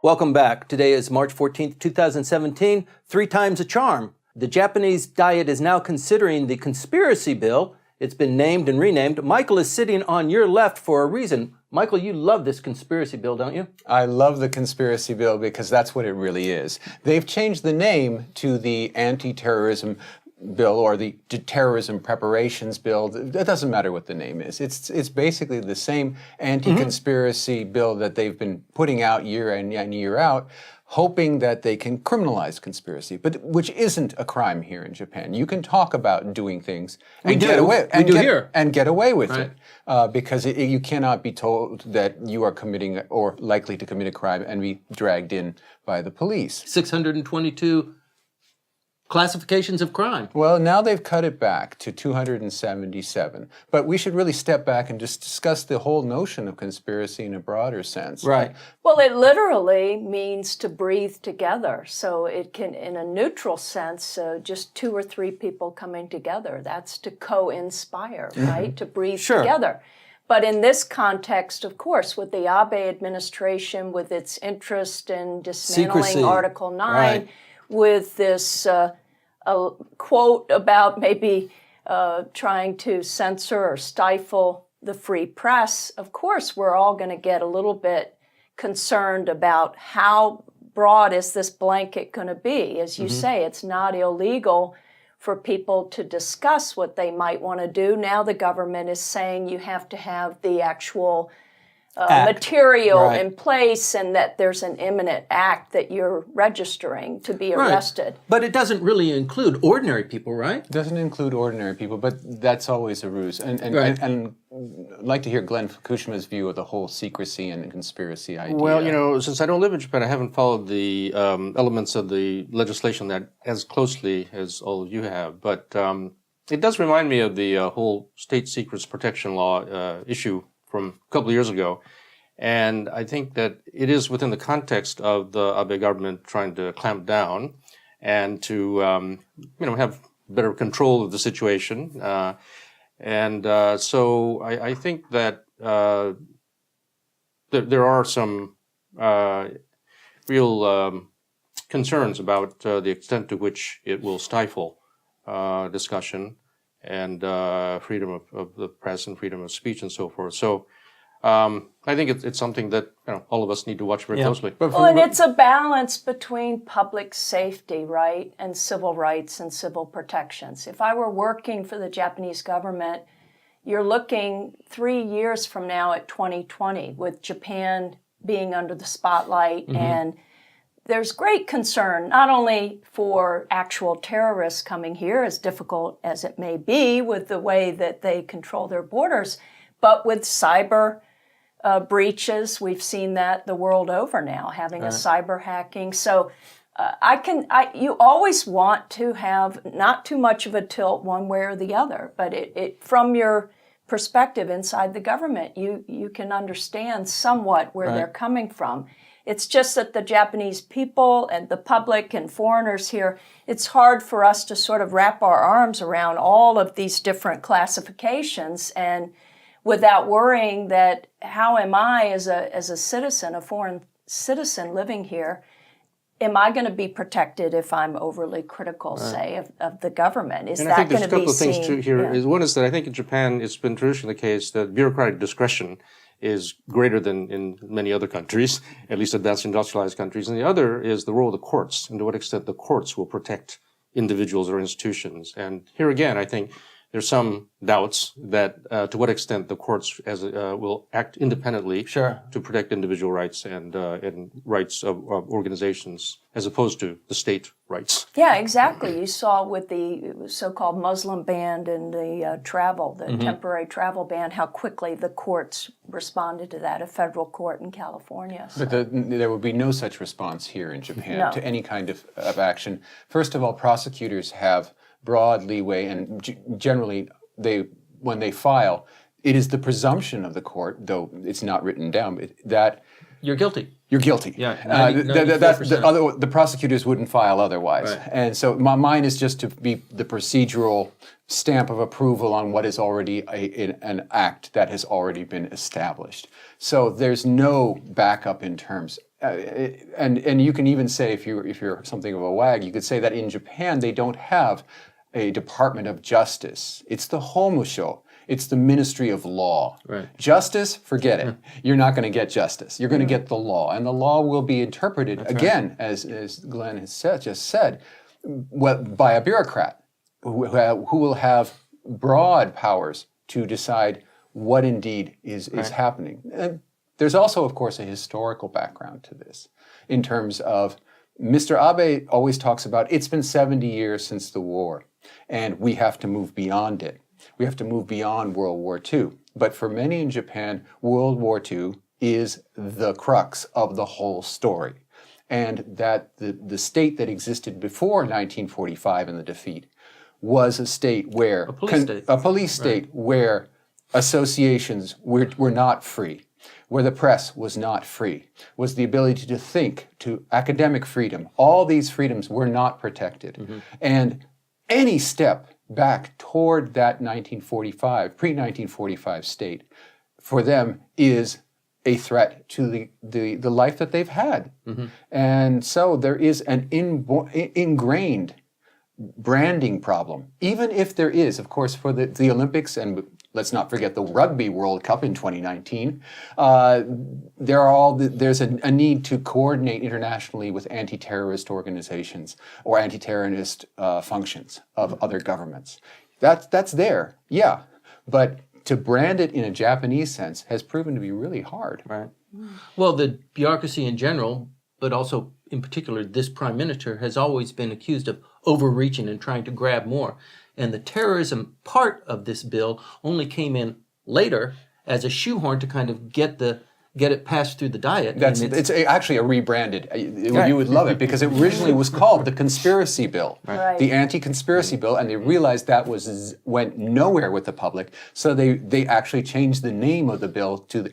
Welcome back. Today is March 14th, 2017. 3 times a charm. The Japanese Diet is now considering the conspiracy bill. It's been named and renamed. Michael is sitting on your left for a reason. Michael, you love this conspiracy bill, don't you? I love the conspiracy bill because that's what it really is. They've changed the name to the anti-terrorism bill or the terrorism preparations bill. It doesn't matter what the name is. It's basically the same anti-conspiracy bill that they've been putting out year in and year out, hoping that they can criminalize conspiracy, but which isn't a crime here in Japan. You can talk about doing things and get away with it, because you cannot be told that you are committing or likely to commit a crime and be dragged in by the police. 622 classifications of crime. Well, now they've cut it back to 277. But we should really step back and just discuss the whole notion of conspiracy in a broader sense. Right. Well, it literally means to breathe together. So it can, in a neutral sense, just 2 or 3 people coming together. That's to co-inspire, right? To breathe together. But in this context, of course, with the Abe administration, with its interest in dismantling Secrecy. Article 9, with this quote about maybe trying to censor or stifle the free press, of course, we're all going to get a little bit concerned about how broad is this blanket going to be. As you say, it's not illegal for people to discuss what they might want to do. Now the government is saying you have to have the actual material in place and that there's an imminent act that you're registering to be arrested. But it doesn't really include ordinary people, right? It doesn't include ordinary people, but that's always a ruse. And I'd like to hear Glen Fukushima's view of the whole secrecy and conspiracy idea. Well, you know, since I don't live in Japan, I haven't followed the elements of the legislation that as closely as all of you have. But it does remind me of the whole state secrets protection law issue from a couple of years ago. And I think that it is within the context of the Abe government trying to clamp down and to, have better control of the situation. So I think that there are some real concerns about the extent to which it will stifle discussion and freedom of the press and freedom of speech and so forth. So I think it's something that all of us need to watch very closely. Well, and it's a balance between public safety, right, and civil rights and civil protections. If I were working for the Japanese government, you're looking 3 years from now at 2020 with Japan being under the spotlight and there's great concern, not only for actual terrorists coming here, as difficult as it may be with the way that they control their borders, but with cyber breaches. We've seen that the world over now, having a cyber hacking. So you always want to have not too much of a tilt one way or the other, but it from your perspective inside the government, you can understand somewhat where they're coming from. It's just that the Japanese people and the public and foreigners here, it's hard for us to sort of wrap our arms around all of these different classifications and without worrying that how am I as a citizen, a foreign citizen living here, am I going to be protected if I'm overly critical, say, of the government? Is that going to be seen? I think there's a couple of things too here. One is that I think in Japan it's been traditionally the case that bureaucratic discretion is greater than in many other countries, at least advanced industrialized countries. And the other is the role of the courts and to what extent the courts will protect individuals or institutions. And here again, I think there's some doubts that to what extent the courts will act independently to protect individual rights and rights of organizations as opposed to the state rights. Yeah, exactly. You saw with the so-called Muslim ban and the temporary travel ban, how quickly the courts responded to that, a federal court in California. So. But there would be no such response here in Japan to any kind of action. First of all, prosecutors have broad leeway, and generally, when they file, it is the presumption of the court, though it's not written down, that you're guilty. You're guilty. Yeah, the prosecutors wouldn't file otherwise. Right. And so mine is just to be the procedural stamp of approval on what is already an act that has already been established. So there's no backup in terms and you can even say, if you're something of a wag, you could say that in Japan they don't have a Department of Justice. It's the Homusho. It's the Ministry of Law. Right. Justice, forget it. You're not going to get justice. You're going to get the law, and the law will be interpreted again, as Glenn has just said, by a bureaucrat who will have broad powers to decide what indeed is happening. And there's also, of course, a historical background to this in terms of Mr. Abe always talks about it's been 70 years since the war, and we have to move beyond it. We have to move beyond World War II. But for many in Japan, World War II is the crux of the whole story. And that the state that existed before 1945 and the defeat was a state where... A police state where associations were not free, where the press was not free, was the ability to think, to academic freedom. All these freedoms were not protected. And any step back toward that pre-1945 state, for them is a threat to the life that they've had. And so there is an ingrained branding problem, even if there is, of course, for the Olympics, and let's not forget the Rugby World Cup in 2019, there's a need to coordinate internationally with anti-terrorist organizations or anti-terrorist functions of other governments. That's there, yeah, but to brand it in a Japanese sense has proven to be really hard. Right. Well, the bureaucracy in general, but also in particular this prime minister, has always been accused of overreaching and trying to grab more. And the terrorism part of this bill only came in later as a shoehorn to kind of get it passed through the Diet. It's actually a rebranded. You would love it because it originally was called the Conspiracy Bill, the Anti-Conspiracy Bill, and they realized that went nowhere with the public, so they actually changed the name of the bill to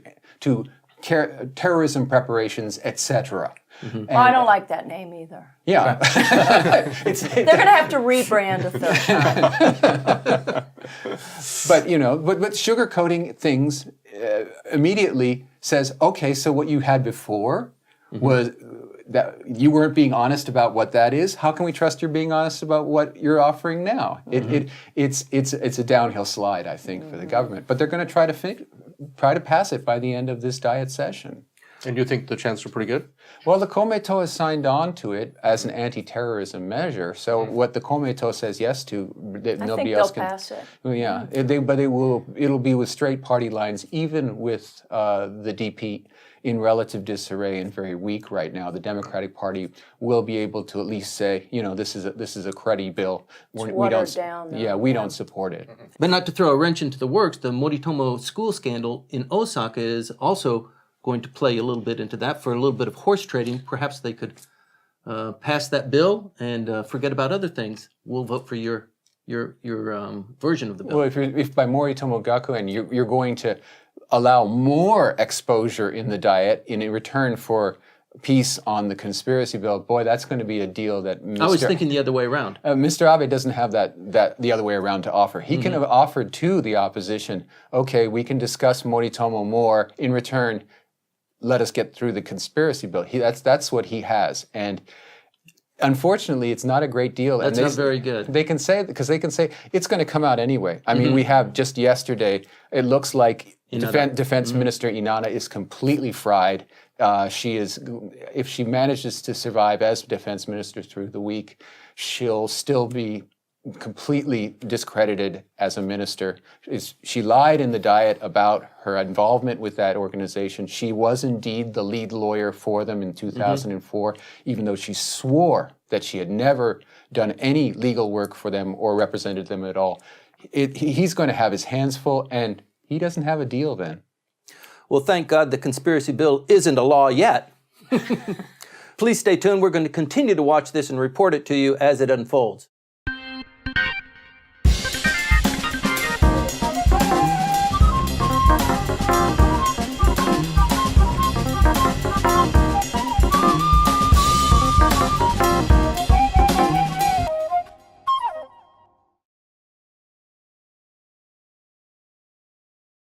Terrorism Preparations, etc. Well, I don't like that name either. Yeah. They're going to have to rebrand a third time. But sugarcoating things immediately says, okay, so what you had before was that you weren't being honest about what that is. How can we trust you're being honest about what you're offering now? It's a downhill slide, I think, for the government. But they're going to try to pass it by the end of this Diet session. And you think the chances are pretty good? Well, the Komeito has signed on to it as an anti-terrorism measure. So what the Komeito says yes to, nobody else can. Pass it. Well, yeah, it'll be with straight party lines, even with the DP in relative disarray and very weak right now. The Democratic Party will be able to at least say, this is a cruddy bill. We don't support it. But not to throw a wrench into the works, the Moritomo school scandal in Osaka is also going to play a little bit into that for a little bit of horse trading. Perhaps they could pass that bill and forget about other things. We'll vote for your version of the bill. Well, if by Moritomo Gakuen you're going to allow more exposure in the Diet in return for peace on the conspiracy bill, boy, that's going to be a deal that I was thinking the other way around. Mr. Abe doesn't have that the other way around to offer. He can have offered to the opposition, okay, we can discuss Moritomo more. In return, let us get through the conspiracy bill. That's what he has. And unfortunately, it's not a great deal. That's not very good. They can say it's going to come out anyway. I mean, we have just yesterday, it looks like Defense Minister Inanna is completely fried. If she manages to survive as defense minister through the week, she'll still be completely discredited as a minister. She lied in the Diet about her involvement with that organization. She was indeed the lead lawyer for them in 2004, even though she swore that she had never done any legal work for them or represented them at all. He's going to have his hands full, and he doesn't have a deal then. Well, thank God the conspiracy bill isn't a law yet. Please stay tuned. We're going to continue to watch this and report it to you as it unfolds.